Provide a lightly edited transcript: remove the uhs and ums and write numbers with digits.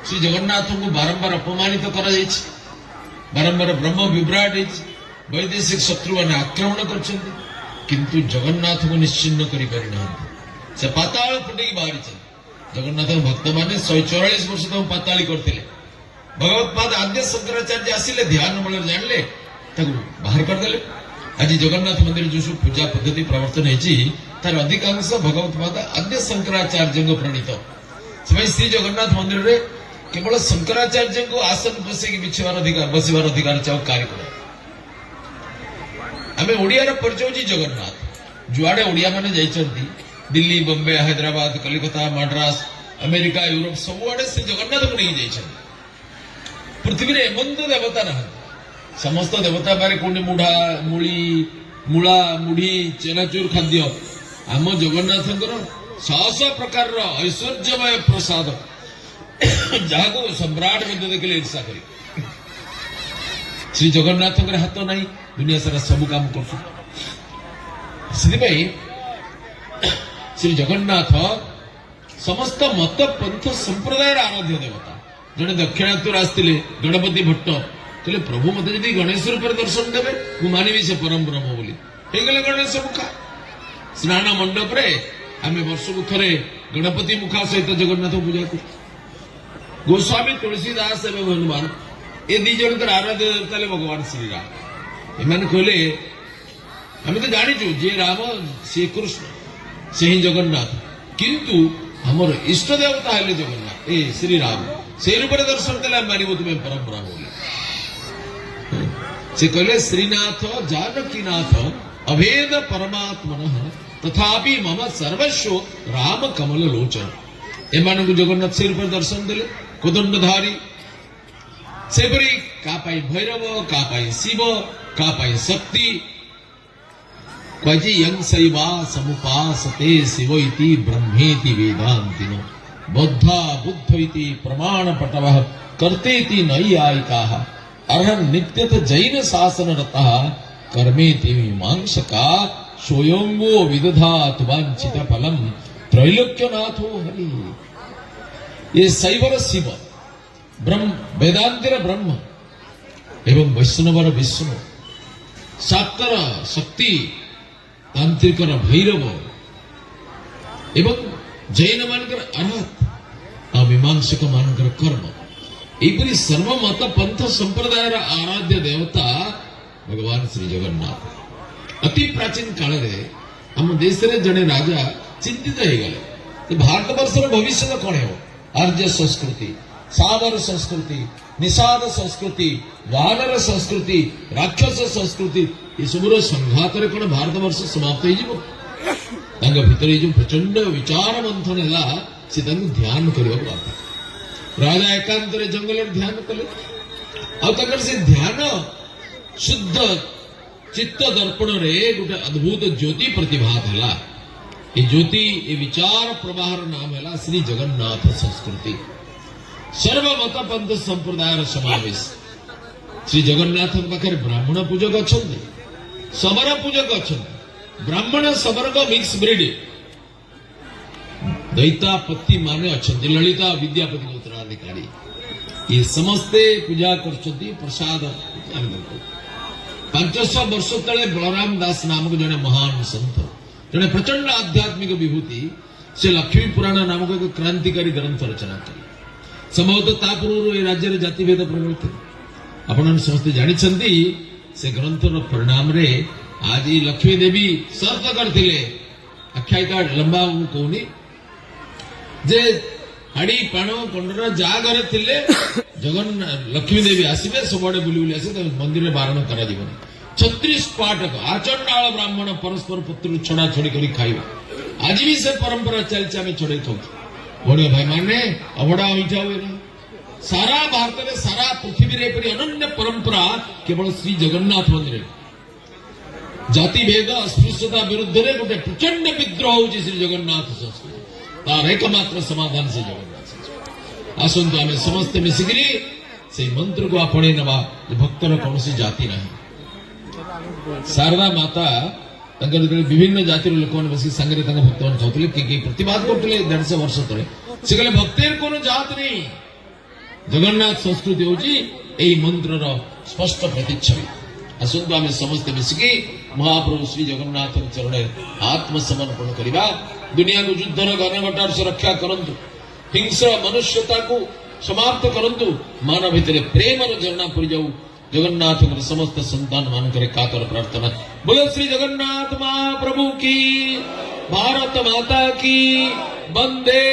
ଶ୍ରୀ ଜଗନ୍ନାଥଙ୍କୁ ବାରମ୍ବାର ଅପମାନିତ କରାଯାଇଛି, ବାରମ୍ବାର ବ୍ରହ୍ମ ବିଭ୍ରାଟ ହେଇଛି, ବୈଦେଶିକ ଶତ୍ରୁମାନେ ଆକ୍ରମଣ କରିଛନ୍ତି, କିନ୍ତୁ ଜଗନ୍ନାଥଙ୍କୁ ନିଶ୍ଚିହ୍ନ କରିପାରିନାହାନ୍ତି। ସେ ପାତାଳ ଫୁଟେଇକି ବାହାରିଛନ୍ତି। ଜଗନ୍ନାଥଙ୍କ ଭକ୍ତମାନେ 144 ବର୍ଷ ତାଙ୍କୁ ପାତାଳି କରିଥିଲେ। ଭଗବତ୍ପାଦ ଆଦ୍ୟ ଶଙ୍କରାଚାର୍ଯ୍ୟ ଆସିଲେ, ଧ୍ୟାନ ବଳରେ ଜାଣିଲେ, ତାକୁ ବାହାର କରିଦେଲେ। ଆଜି ଜଗନ୍ନାଥ ମନ୍ଦିର ଯୋଉ ସବୁ ପୂଜା ପଦ୍ଧତି ପ୍ରବର୍ତ୍ତନ ହେଇଛି, ତାର ଅଧିକାଂଶ ଭଗବତ୍ପାଦ ଆଦ୍ୟ ଶଙ୍କରାଚାର୍ଯ୍ୟଙ୍କ ପ୍ରଣୀତ। ସେଥିପାଇଁ ଶ୍ରୀ ଜଗନ୍ନାଥ ମନ୍ଦିରରେ କେବଳ ଶଙ୍କରାଚାର୍ଯ୍ୟଙ୍କୁ ଆସନ ବସେଇକି ବସିବାର ଅଧିକାର ଅଛି, ଆଉ କାହାରିକୁ ନାହିଁ। ଆମେ ଓଡ଼ିଆର ପରିଚୟ ହେଉଛି ଜଗନ୍ନାଥ। ଯୁଆଡେ ଓଡ଼ିଆ ମାନେ ଯାଇଛନ୍ତି, ଦିଲ୍ଲୀ, ବମ୍ବେ, ହାଇଦ୍ରାବାଦ, କଲିକତା, ମାଡ୍ରାସ, ଆମେରିକା, ୟୁରୋପ, ସବୁଆଡେ ସେ ଜଗନ୍ନାଥଙ୍କୁ ନେଇ ଯାଇଛନ୍ତି। ପୃଥିବୀରେ ଏମନ୍ତ ଦେବତା ନାହାନ୍ତି। ସମସ୍ତ ଦେବତା ବାରେ କୋଉଠି ମୂଳା, ମୁଢି, ଚେନାଚୁର ଖାଦ୍ୟ। ଆମ ଜଗନ୍ନାଥଙ୍କର 600 ପ୍ରକାରର ଐଶ୍ୱର୍ଯ୍ୟମୟ ପ୍ରସାଦ, ଯାହାକୁ ସମ୍ରାଟ ମଧ୍ୟ ଦେଖିଲେ ଈର୍ଷା କରି। ଶ୍ରୀ ଜଗନ୍ନାଥଙ୍କର ହାତ ନାହିଁ, ଦୁନିଆ ସାରା ସବୁ କାମ କରୁଛନ୍ତି। ସେଥିପାଇଁ ଶ୍ରୀ ଜଗନ୍ନାଥ ସମସ୍ତ ମତ ପନ୍ଥ ସମ୍ପ୍ରଦାୟର ଆରାଧ୍ୟ ଦେବତା। ଜଣେ ଦକ୍ଷିଣାତ୍ୟରୁ ଆସିଥିଲେ ଗଣପତି ଭଟ୍ଟ, କହିଲେ ପ୍ରଭୁ ମତେ ଯଦି ଗଣେଶ ରୂପରେ ଦର୍ଶନ ଦେବେ, ମୁଁ ମାନିବି ସେ ପରମ ବ୍ରହ୍ମ ବୋଲି। ହେଇଗଲେ ଗଣେଶ ମୁଖା। ସ୍ନାନ ମଣ୍ଡପରେ ଆମେ ବର୍ଷକୁ ଥରେ ଗଣପତି ମୁଖା ସହିତ ଜଗନ୍ନାଥ ପୂଜା କରୁ। ଗୋସ୍ୱାମୀ ତୁଳସୀଦାସ ଏବଂ ହନୁମାନ ଏ ଦି ଜଣଙ୍କର ଆରାଧ୍ୟ ଦେବତା ହେଲେ ଭଗବାନ ଶ୍ରୀରାମ। ଏମାନେ କହିଲେ ଆମେ ତ ଜାଣିଛୁ ଯେ ରାମ ସିଏ କୃଷ୍ଣ, ସେ ହିଁ ଜଗନ୍ନାଥ, କିନ୍ତୁ ଆମର ଇଷ୍ଟ ଦେବତା ହେଲେ ଜଗନ୍ନାଥ, ଏ ଶ୍ରୀରାମ। ସେଇ ରୂପରେ ଦର୍ଶନ ଦେଲେ ଆମେ ମାନିବୁ ତୁମେ ପରମ୍ପରା ବୋଲି। ସେ କହିଲେ ଶ୍ରୀନାଥ ଜାନକୀନାଥ ଅଭେଦ ପରମାତ୍ମନଃ ତଥାପି ମମ ସର୍ବସ୍ୱ ରାମ କମଳ ଲୋଚନ। ଏମାନଙ୍କୁ ଜଗନ୍ନାଥ ସେଇ ରୂପରେ ଦର୍ଶନ ଦେଲେ, କୋଦଣ୍ଡଧାରୀ। ସେପରି କାହା ପାଇଁ ଭୈରବ, କାହା ପାଇଁ ଶିବ, କାହା ପାଇଁ ଶକ୍ତି। କହିଛି ୟଂ ଶୈବା ସମୁପାସତେ ଶିବ ଇତି ବ୍ରହ୍ମେତି ବେଦାନ୍ତିନ ବଦ୍ଧା ବୁଦ୍ଧ ଇତି ପ୍ରମାଣ ପଟବଃ କର୍ତେତି ନୈୟାୟିକାଃ अर्हन् नित्यत जैन शासन रतः कर्मेति मीमांसका स्वयंगो विदधात वांछित फलम त्रैलोक्यनाथो हरि। ये शैवर शिव, ब्रह्म वेदांतर ब्रह्म एवं वैष्णवर विष्णु, शाक्तर शक्ति, तांत्रिकर भैरव एवं जैन मानकर अर्हत और मीमांसक मानकर कर्म। ଏହିପରି ସର୍ବମତ ପନ୍ଥ ସମ୍ପ୍ରଦାୟର ଆରାଧ୍ୟ ଦେବତା ଭଗବାନ ଶ୍ରୀ ଜଗନ୍ନାଥ। ଅତି ପ୍ରାଚୀନ କାଳରେ ଆମ ଦେଶରେ ଜଣେ ରାଜା ଚିନ୍ତିତ ହେଇଗଲେ ଯେ ଭାରତବର୍ଷର ଭବିଷ୍ୟତ କଣ ହେବ। ଆର୍ଯ୍ୟ ସଂସ୍କୃତି, ସାବର ସଂସ୍କୃତି, ନିଷାଦ ସଂସ୍କୃତି, ବାନର ସଂସ୍କୃତି, ରାକ୍ଷସ ସଂସ୍କୃତି, ଏସବୁର ସଂଘାତରେ କଣ ଭାରତବର୍ଷ ସମାପ୍ତ ହେଇଯିବ। ତାଙ୍କ ଭିତରେ ଯୋଉ ପ୍ରଚଣ୍ଡ ବିଚାର ମନ୍ଥନ ହେଲା, ସେ ତାଙ୍କୁ ଧ୍ୟାନ କରିବାକୁ ବାଧ୍ୟ। राजा एकांतर जंगल ध्यान कले से ध्यान शुद्ध चित्त दर्पण रे गोटे अद्भुत ज्योति प्रतिभात है। ये ज्योति ये विचार प्रवाह नाम है श्री जगन्नाथ संस्कृति। सर्वमत पंथ संप्रदायर समावेश। श्री जगन्नाथ पाखे ब्राह्मण पूजक अच्छा, शबर पूजक अच्छा, ब्राह्मण शबर को मिक्स ब्रिड दैतापति माने अच्छा, ललिता विद्यापति उत्तराधिकारी, ये समस्ते पूजा करछती प्रसाद। 500 वर्ष तले बलराम दास नामक जने महान संत, जने प्रचंड आध्यात्मिक विभूति, से लक्ष्मी पुराण नामक एक क्रांतिकारी ग्रंथ रचना कले। संभवतः ता पूर्व ए राज्य रे जातिभेद प्रबल थे। आपण समस्ते जानिछंती से ग्रंथर परिणाम रे आज लक्ष्मी देवी शर्त करथिले। आख्यायिका लंबा कहूनी जे हाड़ी पाण कंडर जा घरे थिले जगन्नाथ लक्ष्मी देवी आसबे, सबुआडे बुली बुली आसे, मंदिर बारण करा जीवन। 36 पाटक आचंडाल ब्राह्मण परस्पर पुत्र छड़ा छड़ी करी खाइबा। आज भी से परंपरा चलছে, আমি ছড়াই খাও। বড় ভাই মানে অবড়া মিঠা हुए ना सारा भारत रे सारा पृथ्वी रे परि अनन्य परंपरा केवल श्री जगन्नाथ मंदिर। जाति भेद अस्पृश्यता विरुद्ध रे गोटे प्रचंड विद्रोह होची श्री जगन्नाथ संस्कृति। तार एकमात्र समाधान से जगन्नाथ। आसंतु आम समस्ते मिसिकी से मंत्र को आपणे नवा, भक्तर कौन जाति ना। शारदा माता विभिन्न जातिर लोक बस सांगे भक्त मान खाते कि प्रतिवाद करते 150 वर्ष तले। से कहले भक्तिर कोनो जात नहीं, ଜଗନ୍ନାଥ ସଂସ୍କୃତି ହେଉଛି ଏହି ମନ୍ତ୍ରର ସ୍ପଷ୍ଟ ପ୍ରତିଚ୍ଛବି। ଆସନ୍ତୁ ଆମେ ସମସ୍ତେ ମିଶିକି ମହାପ୍ରଭୁ ଶ୍ରୀ ଜଗନ୍ନାଥଙ୍କ ଚରଣରେ ଆତ୍ମସମର୍ପଣ କରିବା। ଦୁନିଆକୁ ଯୁଦ୍ଧର ଘନଘଟାରୁ ରକ୍ଷା କରନ୍ତୁ, ହିଂସ୍ର ମନୁଷ୍ୟତାକୁ ସମାପ୍ତ କରନ୍ତୁ, ମାନ ଭିତରେ ପ୍ରେମର ଝରଣା ପୁରି ଯାଉ। ଜଗନ୍ନାଥଙ୍କର ସମସ୍ତ ସନ୍ତାନ ମାନଙ୍କର କାତର ପ୍ରାର୍ଥନା। ବୋଲ ଶ୍ରୀ ଜଗନ୍ନାଥ ମହାପ୍ରଭୁ କି, ଭାରତ ମାତା କି, ବନ୍ଦେ